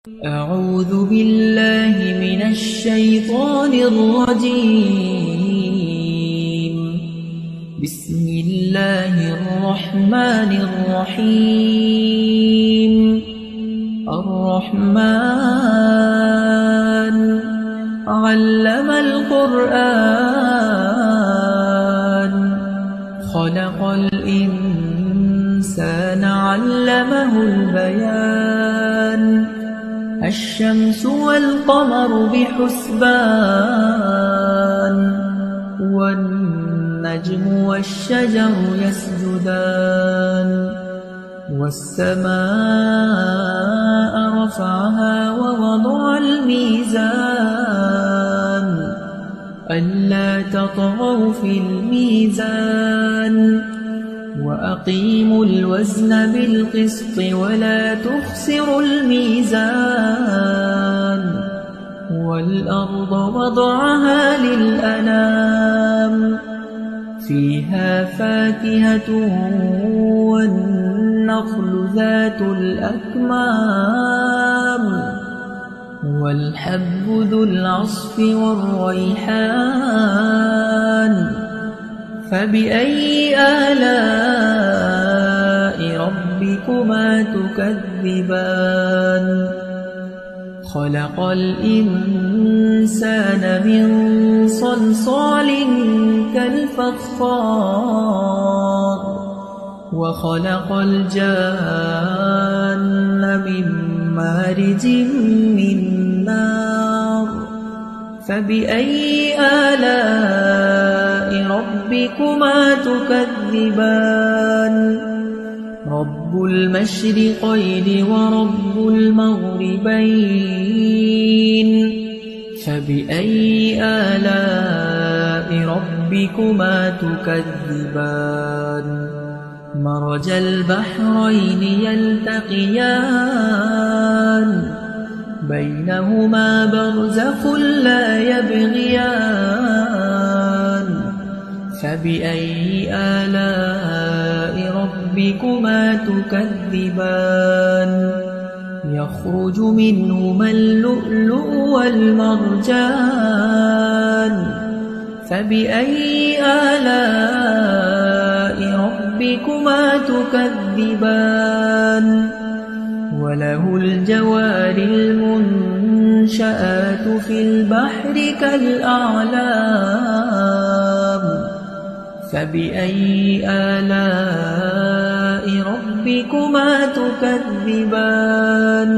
أعوذ بالله من الشيطان الرجيم. بسم الله الرحمن الرحيم. الرحمن علم القرآن خلق الإنسان علمه البيان الشمس والقمر بحسبان والنجم والشجر يسجدان والسماء رفعها ووضع الميزان ألا تطغوا في الميزان وأقيموا الوزن بالقسط ولا تخسروا الميزان والأرض وضعها للأنام فيها فاكهة والنخل ذات الأكمام والحب ذو العصف والريحان فبأي آلاء ربكما تكذبان خلق الإنسان من صلصال كالفخار وخلق الجان من مارج من نار فبأي آلاء ربكما تكذبان رب المشرقين ورب المغربين فبأي آلاء ربكما تكذبان مرج البحرين يلتقيان بينهما برزخ لا يبغيان فبأي آلاء ربكما تكذبان يخرج منهما اللؤلؤ والمرجان فبأي آلاء ربكما تكذبان وله الجوار المنشآت في البحر كالأعلام فبأي آلاء ربكما تكذبان